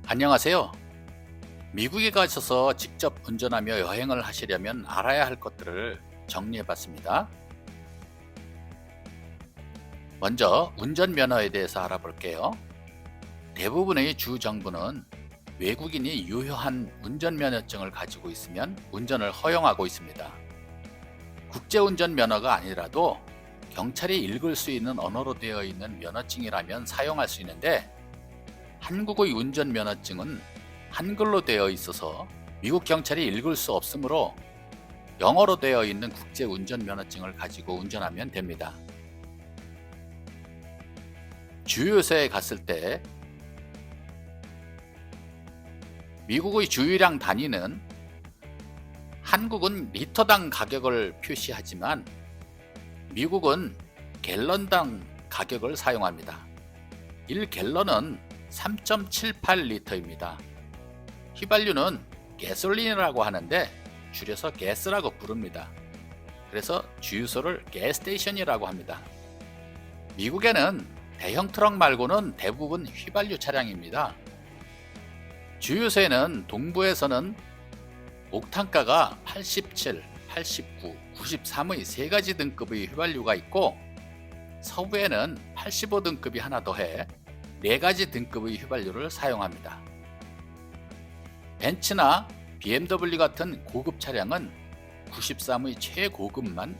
안녕하세요. 미국에 가셔서 직접 운전하며 여행을 하시려면 알아야 할 것들을 정리해 봤습니다. 먼저 운전면허에 대해서 알아볼게요. 대부분의 주 정부는 외국인이 유효한 운전면허증을 가지고 있으면 운전을 허용하고 있습니다. 국제운전면허가 아니라도 경찰이 읽을 수 있는 언어로 되어 있는 면허증이라면 사용할 수 있는데, 한국의 운전면허증은 한글로 되어 있어서 미국 경찰이 읽을 수 없으므로 영어로 되어 있는 국제 운전면허증을 가지고 운전하면 됩니다. 주유소에 갔을 때 미국의 주유량 단위는 한국은 리터당 가격을 표시하지만 미국은 갤런당 가격을 사용합니다. 1갤런은 3.78리터입니다. 휘발유는 가솔린이라고 하는데 줄여서 가스라고 부릅니다. 그래서 주유소를 가스테이션이라고 합니다. 미국에는 대형 트럭 말고는 대부분 휘발유 차량입니다. 주유소에는 동부에서는 옥탄가가 87, 89, 93의 세 가지 등급의 휘발유가 있고, 서부에는 85 등급이 하나 더해 4가지 등급의 휘발유를 사용합니다. 벤츠나 BMW 같은 고급 차량은 93의 최고급만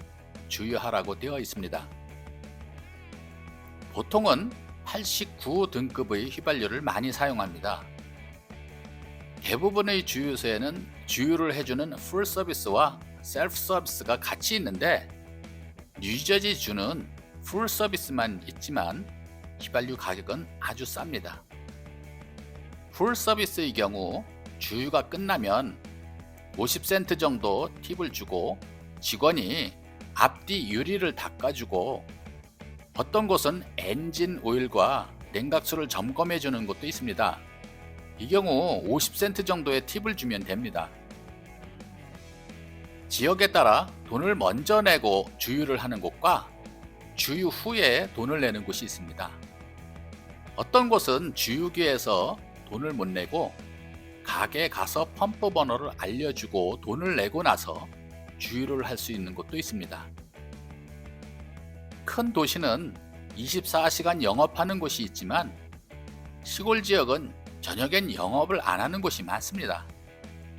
주유하라고 되어 있습니다. 보통은 89 등급의 휘발유를 많이 사용합니다. 대부분의 주유소에는 주유를 해주는 풀 서비스와 셀프 서비스가 같이 있는데, 뉴저지 주는 풀 서비스만 있지만 휘발유 가격은 아주 쌉니다. 풀 서비스의 경우 주유가 끝나면 50센트 정도 팁을 주고 직원이 앞뒤 유리를 닦아주고, 어떤 곳은 엔진 오일과 냉각수를 점검해 주는 곳도 있습니다. 이 경우 50센트 정도의 팁을 주면 됩니다. 지역에 따라 돈을 먼저 내고 주유를 하는 곳과 주유 후에 돈을 내는 곳이 있습니다. 어떤 곳은 주유기에서 돈을 못 내고 가게에 가서 펌프 번호를 알려주고 돈을 내고 나서 주유를 할 수 있는 곳도 있습니다. 큰 도시는 24시간 영업하는 곳이 있지만 시골 지역은 저녁엔 영업을 안 하는 곳이 많습니다.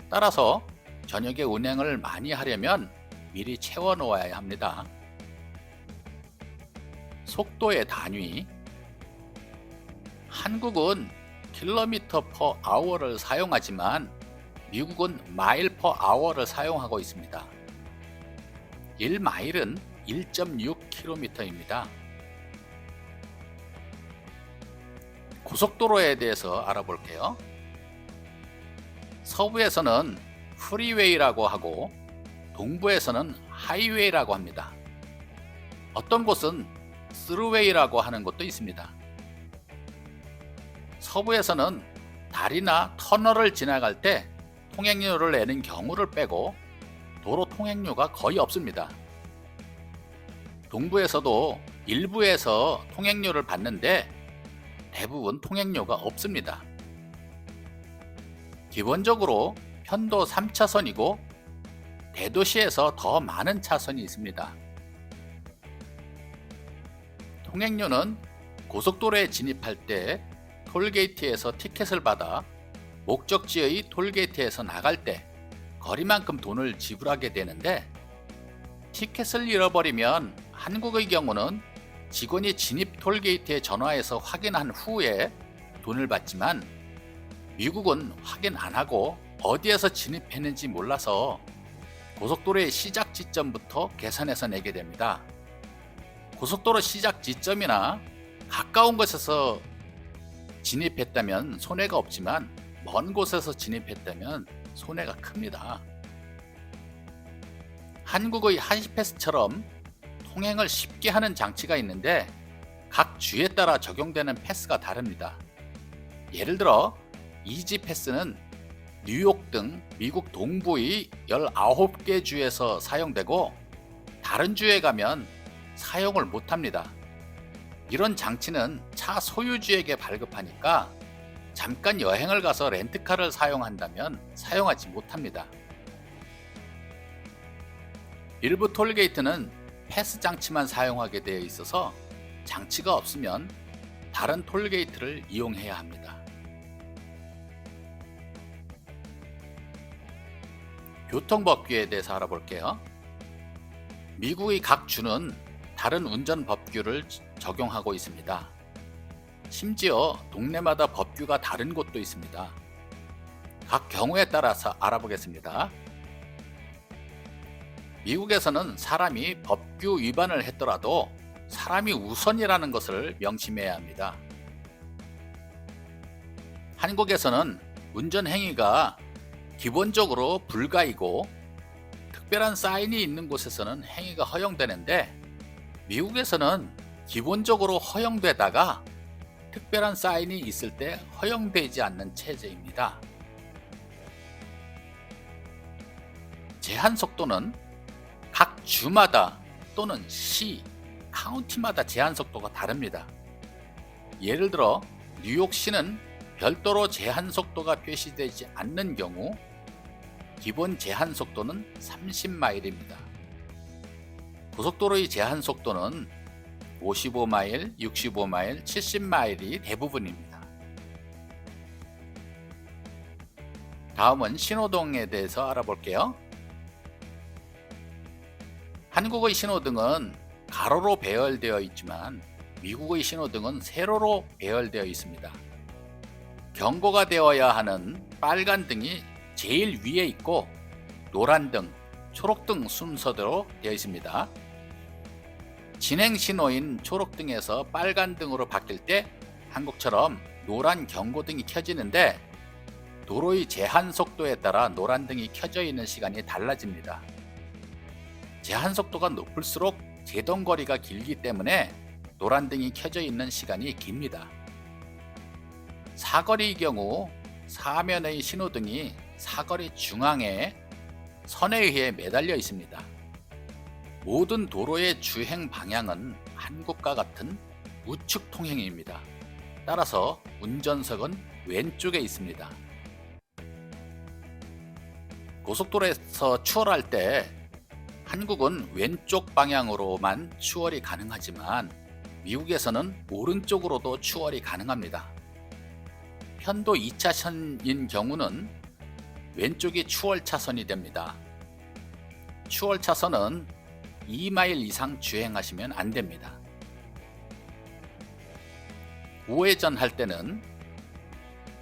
따라서 저녁에 운행을 많이 하려면 미리 채워 놓아야 합니다. 속도의 단위, 한국은 킬로미터 퍼 아워를 사용하지만 미국은 마일 퍼 아워를 사용하고 있습니다. 1마일은 1.6km입니다. 고속도로에 대해서 알아볼게요. 서부에서는 프리웨이라고 하고 동부에서는 하이웨이라고 합니다. 어떤 곳은 스루웨이라고 하는 곳도 있습니다. 서부에서는 다리나 터널을 지나갈 때 통행료를 내는 경우를 빼고 도로 통행료가 거의 없습니다. 동부에서도 일부에서 통행료를 받는데 대부분 통행료가 없습니다. 기본적으로 편도 3차선이고 대도시에서 더 많은 차선이 있습니다. 통행료는 고속도로에 진입할 때 톨게이트에서 티켓을 받아 목적지의 톨게이트에서 나갈 때 거리만큼 돈을 지불하게 되는데, 티켓을 잃어버리면 한국의 경우는 직원이 진입 톨게이트에 전화해서 확인한 후에 돈을 받지만 미국은 확인 안 하고 어디에서 진입했는지 몰라서 고속도로의 시작 지점부터 계산해서 내게 됩니다. 고속도로 시작 지점이나 가까운 곳에서 진입했다면 손해가 없지만 먼 곳에서 진입했다면 손해가 큽니다. 한국의 하이패스처럼 통행을 쉽게 하는 장치가 있는데 각 주에 따라 적용되는 패스가 다릅니다. 예를 들어 이지패스는 뉴욕 등 미국 동부의 19개 주에서 사용되고 다른 주에 가면 사용을 못합니다. 이런 장치는 차 소유주에게 발급하니까 잠깐 여행을 가서 렌트카를 사용한다면 사용하지 못합니다. 일부 톨게이트는 패스 장치만 사용하게 되어 있어서 장치가 없으면 다른 톨게이트를 이용해야 합니다. 교통법규에 대해서 알아볼게요. 미국의 각 주는 다른 운전 법규를 적용하고 있습니다. 심지어 동네마다 법규가 다른 곳도 있습니다. 각 경우에 따라서 알아보겠습니다. 미국에서는 사람이 법규 위반을 했더라도 사람이 우선이라는 것을 명심해야 합니다. 한국에서는 운전 행위가 기본적으로 불가이고 특별한 사인이 있는 곳에서는 행위가 허용되는데, 미국에서는 기본적으로 허용되다가 특별한 사인이 있을 때 허용되지 않는 체제입니다. 제한 속도는 각 주마다 또는 시, 카운티마다 제한 속도가 다릅니다. 예를 들어 뉴욕시는 별도로 제한 속도가 표시되지 않는 경우 기본 제한 속도는 30마일입니다. 고속도로의 제한 속도는 55마일, 65마일, 70마일이 대부분입니다. 다음은 신호등에 대해서 알아볼게요. 한국의 신호등은 가로로 배열되어 있지만 미국의 신호등은 세로로 배열되어 있습니다. 경고가 되어야 하는 빨간 등이 제일 위에 있고 노란 등, 초록등 순서대로 되어 있습니다. 진행 신호인 초록등에서 빨간 등으로 바뀔 때 한국처럼 노란 경고등이 켜지는데, 도로의 제한 속도에 따라 노란 등이 켜져 있는 시간이 달라집니다. 제한 속도가 높을수록 제동거리가 길기 때문에 노란 등이 켜져 있는 시간이 깁니다. 사거리의 경우 사면의 신호등이 사거리 중앙에 선에 의해 매달려 있습니다. 모든 도로의 주행 방향은 한국과 같은 우측 통행입니다. 따라서 운전석은 왼쪽에 있습니다. 고속도로에서 추월할 때 한국은 왼쪽 방향으로만 추월이 가능하지만 미국에서는 오른쪽으로도 추월이 가능합니다. 편도 2차선인 경우는 왼쪽이 추월 차선이 됩니다. 추월 차선은 2마일 이상 주행하시면 안 됩니다. 우회전 할 때는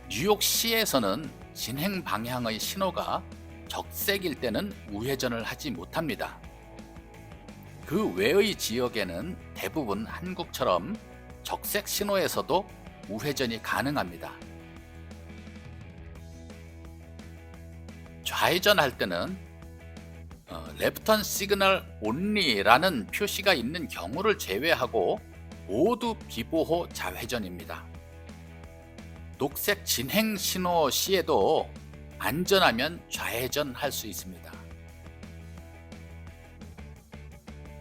뉴욕시에서는 진행 방향의 신호가 적색일 때는 우회전을 하지 못합니다. 그 외의 지역에는 대부분 한국처럼 적색 신호에서도 우회전이 가능합니다. 좌회전 할 때는 Left Turn Signal Only라는 표시가 있는 경우를 제외하고 모두 비보호 좌회전입니다. 녹색 진행 신호 시에도 안전하면 좌회전할 수 있습니다.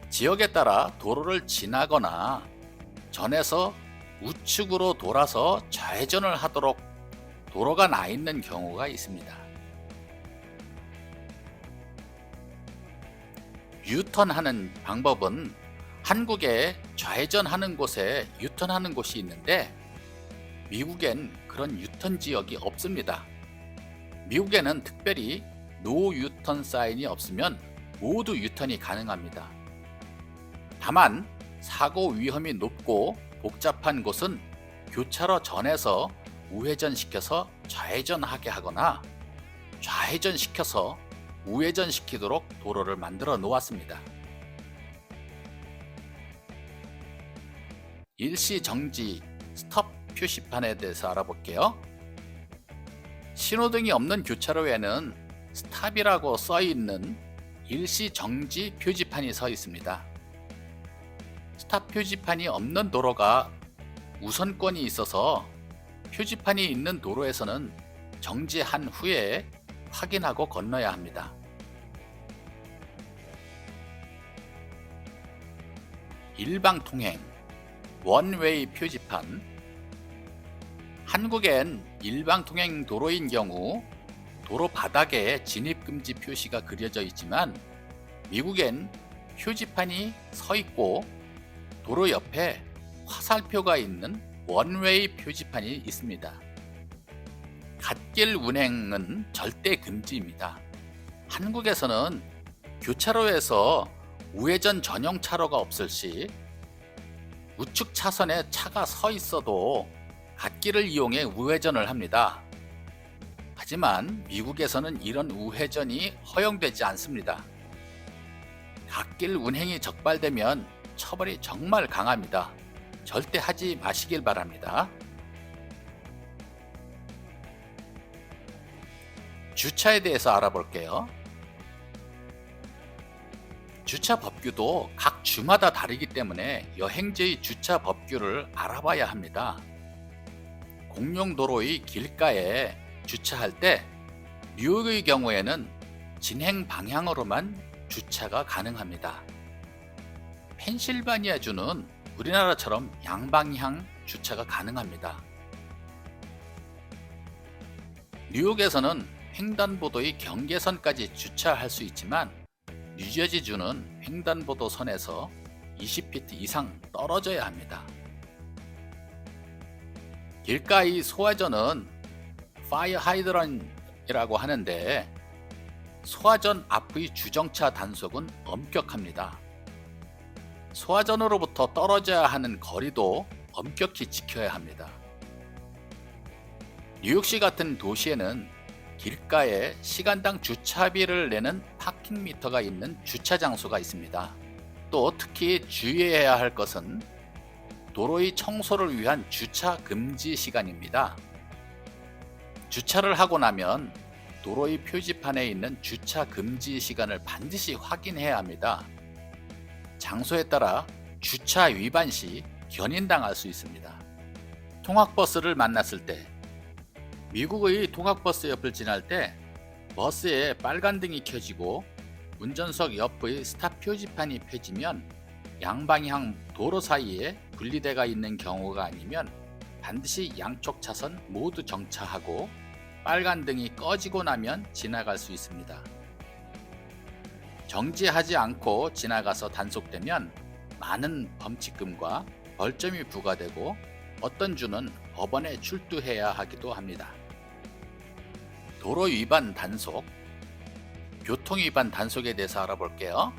지역에 따라 도로를 지나거나 전에서 우측으로 돌아서 좌회전을 하도록 도로가 나 있는 경우가 있습니다. 유턴하는 방법은 한국에 좌회전하는 곳에 유턴하는 곳이 있는데 미국엔 그런 유턴 지역이 없습니다. 미국에는 특별히 노 유턴 사인이 없으면 모두 유턴이 가능합니다. 다만 사고 위험이 높고 복잡한 곳은 교차로 전에서 우회전시켜서 좌회전하게 하거나 좌회전시켜서 우회전시키도록 도로를 만들어 놓았습니다. 일시 정지 스톱 표시판에 대해서 알아볼게요. 신호등이 없는 교차로에는 스탑이라고 써 있는 일시 정지 표지판이 서 있습니다. 스탑 표지판이 없는 도로가 우선권이 있어서 표지판이 있는 도로에서는 정지한 후에 확인하고 건너야 합니다. 일방 통행 원웨이 표지판, 한국엔 일방통행 도로인 경우 도로 바닥에 진입금지 표시가 그려져 있지만 미국엔 표지판이 서 있고 도로 옆에 화살표가 있는 원웨이 표지판이 있습니다. 갓길 운행은 절대 금지입니다. 한국에서는 교차로에서 우회전 전용 차로가 없을 시 우측 차선에 차가 서 있어도 갓길을 이용해 우회전을 합니다. 하지만 미국에서는 이런 우회전이 허용되지 않습니다. 갓길 운행이 적발되면 처벌이 정말 강합니다. 절대 하지 마시길 바랍니다. 주차에 대해서 알아볼게요. 주차 법규도 각 주마다 다르기 때문에 여행지의 주차 법규를 알아봐야 합니다. 공용도로의 길가에 주차할 때 뉴욕의 경우에는 진행 방향으로만 주차가 가능합니다. 펜실바니아주는 우리나라처럼 양방향 주차가 가능합니다. 뉴욕에서는 횡단보도의 경계선까지 주차할 수 있지만 뉴저지주는 횡단보도 선에서 20피트 이상 떨어져야 합니다. 길가의 소화전은 파이어 하이드런이라고 하는데 소화전 앞의 주정차 단속은 엄격합니다. 소화전으로부터 떨어져야 하는 거리도 엄격히 지켜야 합니다. 뉴욕시 같은 도시에는 길가에 시간당 주차비를 내는 파킹 미터가 있는 주차 장소가 있습니다. 또 특히 주의해야 할 것은 도로의 청소를 위한 주차 금지 시간입니다. 주차를 하고 나면 도로의 표지판에 있는 주차 금지 시간을 반드시 확인해야 합니다. 장소에 따라 주차 위반 시 견인당할 수 있습니다. 통학버스를 만났을 때 미국의 통학버스 옆을 지날 때 버스에 빨간등이 켜지고 운전석 옆의 스탑 표지판이 펴지면 양방향 도로 사이에 분리대가 있는 경우가 아니면 반드시 양쪽 차선 모두 정차하고 빨간등이 꺼지고 나면 지나갈 수 있습니다. 정지하지 않고 지나가서 단속되면 많은 범칙금과 벌점이 부과되고 어떤 주는 법원에 출두해야 하기도 합니다. 도로 위반 단속, 교통 위반 단속에 대해서 알아볼게요.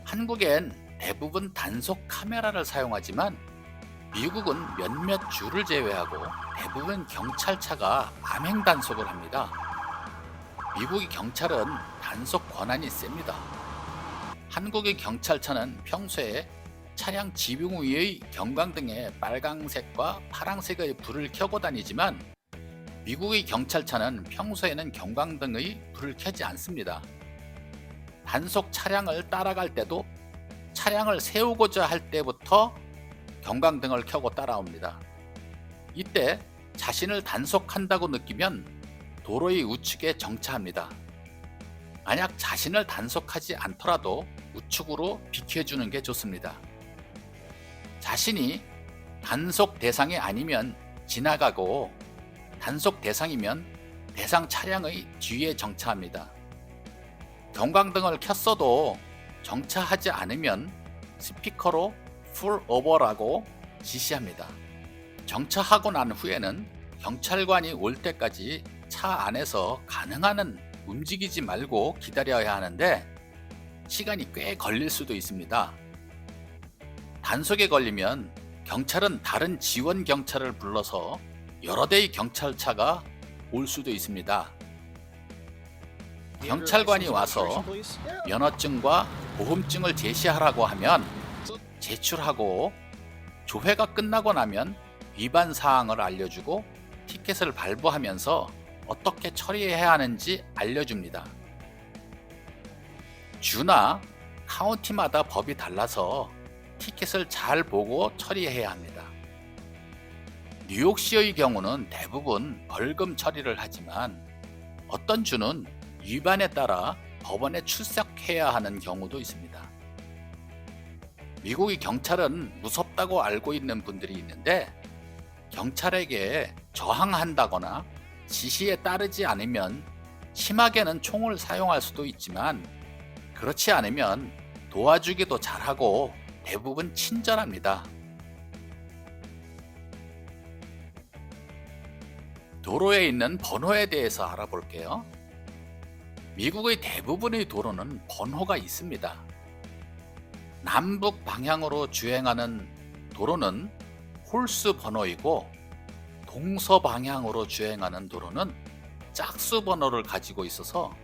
한국엔 대부분 단속 카메라를 사용하지만 미국은 몇몇 주를 제외하고 대부분 경찰차가 암행 단속을 합니다. 미국의 경찰은 단속 권한이 셉니다. 한국의 경찰차는 평소에 차량 지붕 위의 경광등에 빨강색과 파랑색의 불을 켜고 다니지만 미국의 경찰차는 평소에는 경광등의 불을 켜지 않습니다. 단속 차량을 따라갈 때도 차량을 세우고자 할 때부터 경광등을 켜고 따라옵니다. 이때 자신을 단속한다고 느끼면 도로의 우측에 정차합니다. 만약 자신을 단속하지 않더라도 우측으로 비켜주는 게 좋습니다. 자신이 단속 대상이 아니면 지나가고 단속 대상이면 대상 차량의 뒤에 정차합니다. 경광등을 켰어도 정차하지 않으면 스피커로 풀 오버라고 지시합니다. 정차하고 난 후에는 경찰관이 올 때까지 차 안에서 가능한 한 움직이지 말고 기다려야 하는데 시간이 꽤 걸릴 수도 있습니다. 단속에 걸리면 경찰은 다른 지원 경찰을 불러서 여러 대의 경찰차가 올 수도 있습니다. 경찰관이 와서 면허증과 보험증을 제시하라고 하면 제출하고 조회가 끝나고 나면 위반 사항을 알려주고 티켓을 발부하면서 어떻게 처리해야 하는지 알려줍니다. 주나 카운티마다 법이 달라서 티켓을 잘 보고 처리해야 합니다. 뉴욕시의 경우는 대부분 벌금 처리를 하지만 어떤 주는 위반에 따라 법원에 출석해야 하는 경우도 있습니다. 미국의 경찰은 무섭다고 알고 있는 분들이 있는데 경찰에게 저항한다거나 지시에 따르지 않으면 심하게는 총을 사용할 수도 있지만 그렇지 않으면 도와주기도 잘하고 대부분 친절합니다. 도로에 있는 번호에 대해서 알아볼게요. 미국의 대부분의 도로는 번호가 있습니다. 남북 방향으로 주행하는 도로는 홀수 번호이고 동서 방향으로 주행하는 도로는 짝수 번호를 가지고 있어서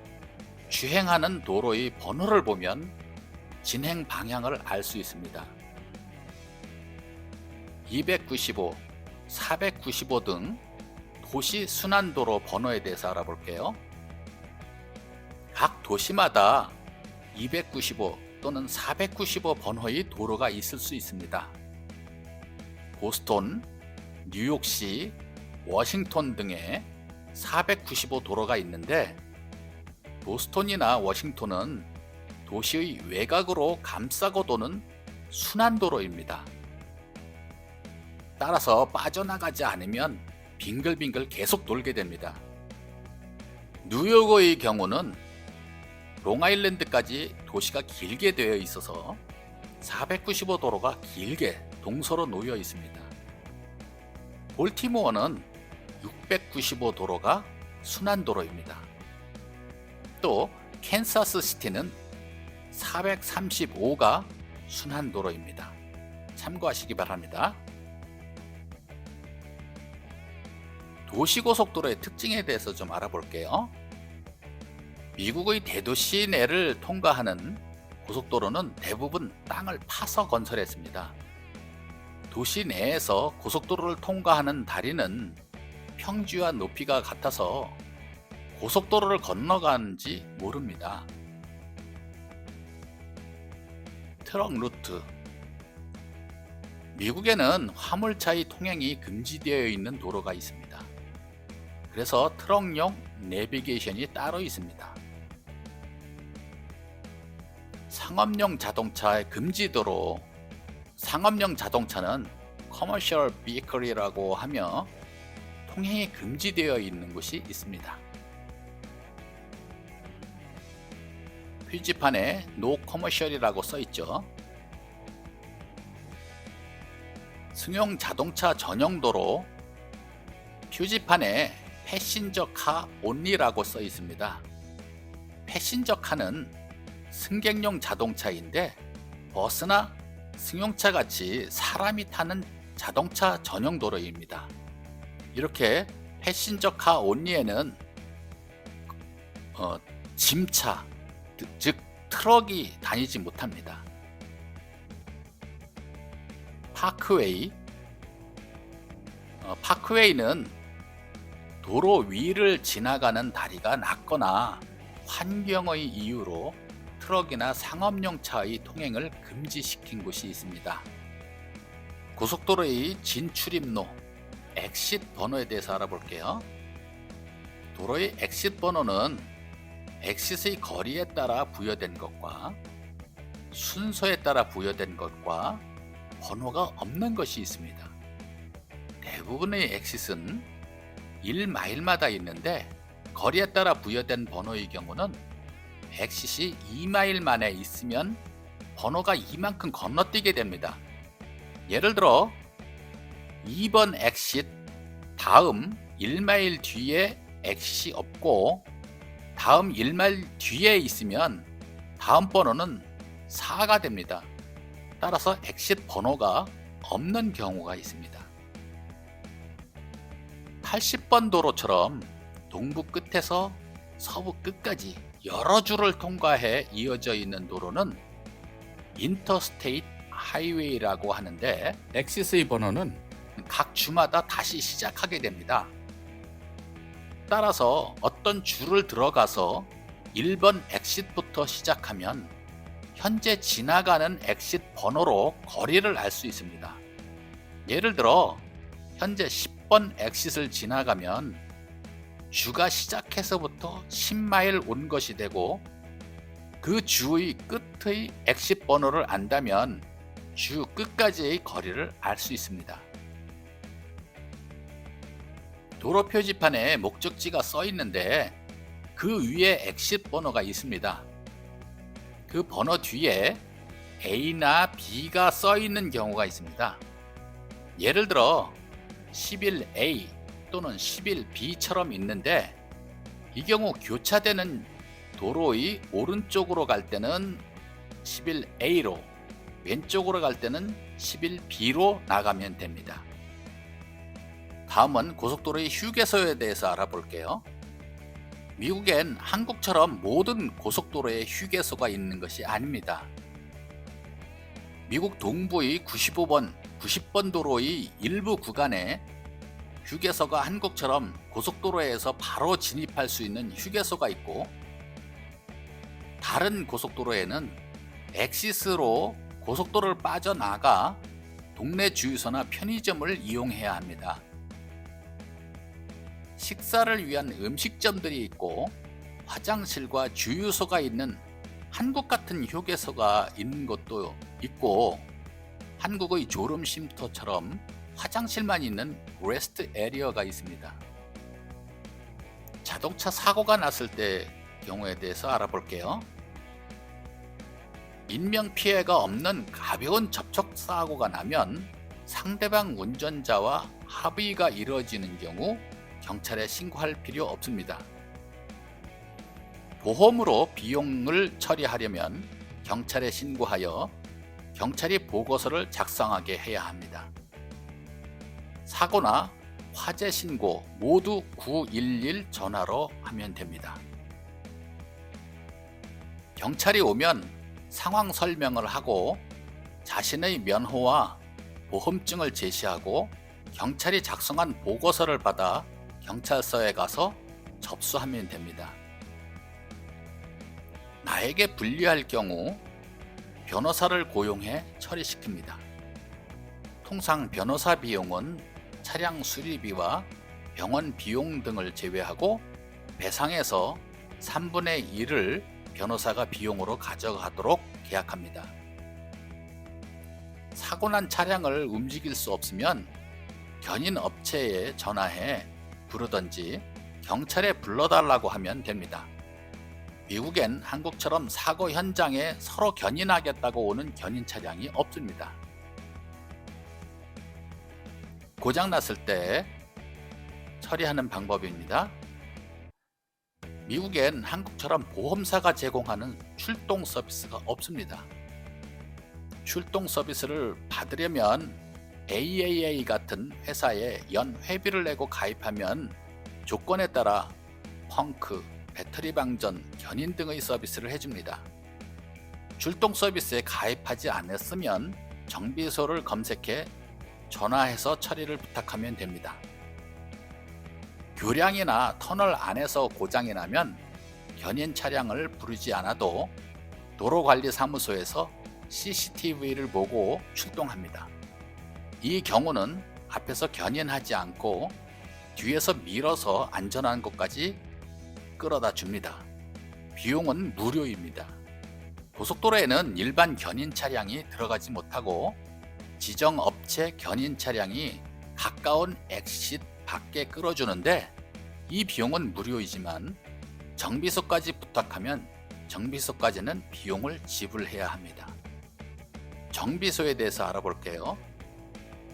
주행하는 도로의 번호를 보면 진행 방향을 알 수 있습니다. 295, 495 등 도시 순환도로 번호에 대해서 알아볼게요. 각 도시마다 295 또는 495 번호의 도로가 있을 수 있습니다. 보스턴, 뉴욕시, 워싱턴 등에 495 도로가 있는데 보스턴이나 워싱턴은 도시의 외곽으로 감싸고 도는 순환도로입니다. 따라서 빠져나가지 않으면 빙글빙글 계속 돌게 됩니다. 뉴욕의 경우는 롱아일랜드까지 도시가 길게 되어 있어서 495 도로가 길게 동서로 놓여 있습니다. 볼티모어는 695 도로가 순환도로입니다. 또 캔사스 시티는 435가 순환도로입니다. 참고하시기 바랍니다. 도시고속도로의 특징에 대해서 좀 알아볼게요. 미국의 대도시 내를 통과하는 고속도로는 대부분 땅을 파서 건설했습니다. 도시 내에서 고속도로를 통과하는 다리는 평지와 높이가 같아서 고속도로를 건너가는지 모릅니다. 트럭 루트. 미국에는 화물차의 통행이 금지되어 있는 도로가 있습니다. 그래서 트럭용 내비게이션이 따로 있습니다. 상업용 자동차의 금지도로. 상업용 자동차는 커머셜 비클이라고 하며 통행이 금지되어 있는 곳이 있습니다. 표지판에 노 커머셜이라고 써있죠. 승용 자동차 전용도로. 표지판에 패신저 카 온리라고 써 있습니다. 패신저 카는 승객용 자동차인데 버스나 승용차 같이 사람이 타는 자동차 전용 도로입니다. 이렇게 패신저 카 온리에는 짐차, 즉 트럭이 다니지 못합니다. 파크웨이. 파크웨이는 도로 위를 지나가는 다리가 낮거나 환경의 이유로 트럭이나 상업용차의 통행을 금지시킨 곳이 있습니다. 고속도로의 진출입로, 엑싯 번호에 대해서 알아볼게요. 도로의 엑싯 번호는 엑싯의 거리에 따라 부여된 것과 순서에 따라 부여된 것과 번호가 없는 것이 있습니다. 대부분의 엑싯은 1마일마다 있는데 거리에 따라 부여된 번호의 경우는 엑싯이 2마일 만에 있으면 번호가 이만큼 건너뛰게 됩니다. 예를 들어 2번 엑싯 다음 1마일 뒤에 엑싯이 없고 다음 1마일 뒤에 있으면 다음 번호는 4가 됩니다. 따라서 엑싯 번호가 없는 경우가 있습니다. 80번 도로처럼 동부 끝에서 서부 끝까지 여러 줄을 통과해 이어져 있는 도로는 인터스테이트 하이웨이라고 하는데 엑싯의 번호는 각 주마다 다시 시작하게 됩니다. 따라서 어떤 줄을 들어가서 1번 엑싯부터 시작하면 현재 지나가는 엑싯 번호로 거리를 알 수 있습니다. 예를 들어 현재 10번 엑싯을 지나가면 주가 시작해서부터 10마일 온 것이 되고 그 주의 끝의 엑싯 번호를 안다면 주 끝까지의 거리를 알 수 있습니다. 도로 표지판에 목적지가 써 있는데 그 위에 엑싯 번호가 있습니다. 그 번호 뒤에 A나 B가 써 있는 경우가 있습니다. 예를 들어 11A 또는 11B처럼 있는데 이 경우 교차되는 도로의 오른쪽으로 갈 때는 11A로, 왼쪽으로 갈 때는 11B로 나가면 됩니다. 다음은 고속도로의 휴게소에 대해서 알아볼게요. 미국엔 한국처럼 모든 고속도로에 휴게소가 있는 것이 아닙니다. 미국 동부의 95번, 90번 도로의 일부 구간에 휴게소가 한국처럼 고속도로에서 바로 진입할 수 있는 휴게소가 있고, 다른 고속도로에는 엑시스로 고속도로를 빠져나가 동네 주유소나 편의점을 이용해야 합니다. 식사를 위한 음식점들이 있고 화장실과 주유소가 있는 한국 같은 휴게소가 있는 곳도 있고, 한국의 졸음 쉼터처럼 화장실만 있는 레스트 에리어가 있습니다. 자동차 사고가 났을 때 경우에 대해서 알아볼게요. 인명피해가 없는 가벼운 접촉사고가 나면 상대방 운전자와 합의가 이루어지는 경우 경찰에 신고할 필요 없습니다. 보험으로 비용을 처리하려면 경찰에 신고하여 경찰이 보고서를 작성하게 해야 합니다. 사고나 화재 신고 모두 911 전화로 하면 됩니다. 경찰이 오면 상황 설명을 하고 자신의 면허와 보험증을 제시하고 경찰이 작성한 보고서를 받아 경찰서에 가서 접수하면 됩니다. 나에게 불리할 경우 변호사를 고용해 처리시킵니다. 통상 변호사 비용은 차량 수리비와 병원 비용 등을 제외하고 배상에서 3분의 1을 변호사가 비용으로 가져가도록 계약합니다. 사고난 차량을 움직일 수 없으면 견인 업체에 전화해 부르든지 경찰에 불러달라고 하면 됩니다. 미국엔 한국처럼 사고 현장에 서로 견인하겠다고 오는 견인 차량이 없습니다. 고장났을 때 처리하는 방법입니다. 미국엔 한국처럼 보험사가 제공하는 출동 서비스가 없습니다. 출동 서비스를 받으려면 AAA 같은 회사에 연 회비를 내고 가입하면 조건에 따라 펑크, 배터리 방전, 견인 등의 서비스를 해줍니다. 출동 서비스에 가입하지 않았으면 정비소를 검색해 전화해서 처리를 부탁하면 됩니다. 교량이나 터널 안에서 고장이 나면 견인 차량을 부르지 않아도 도로관리사무소에서 CCTV를 보고 출동합니다. 이 경우는 앞에서 견인하지 않고 뒤에서 밀어서 안전한 곳까지 끌어다 줍니다. 비용은 무료입니다. 고속도로에는 일반 견인 차량이 들어가지 못하고 지정 업체 견인 차량이 가까운 엑싯 밖에 끌어주는데 이 비용은 무료이지만 정비소까지 부탁하면 정비소까지는 비용을 지불해야 합니다. 정비소에 대해서 알아볼게요.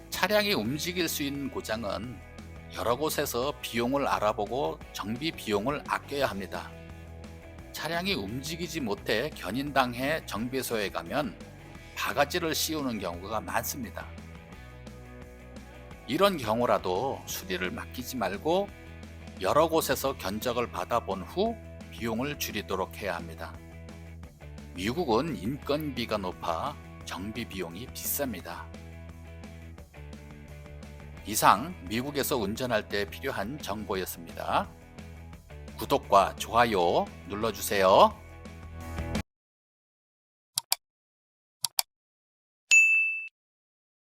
차량이 움직일 수 있는 고장은 여러 곳에서 비용을 알아보고 정비 비용을 아껴야 합니다. 차량이 움직이지 못해 견인당해 정비소에 가면 바가지를 씌우는 경우가 많습니다. 이런 경우라도 수리를 맡기지 말고 여러 곳에서 견적을 받아본 후 비용을 줄이도록 해야 합니다. 미국은 인건비가 높아 정비 비용이 비쌉니다. 이상 미국에서 운전할 때 필요한 정보였습니다. 구독과 좋아요 눌러주세요.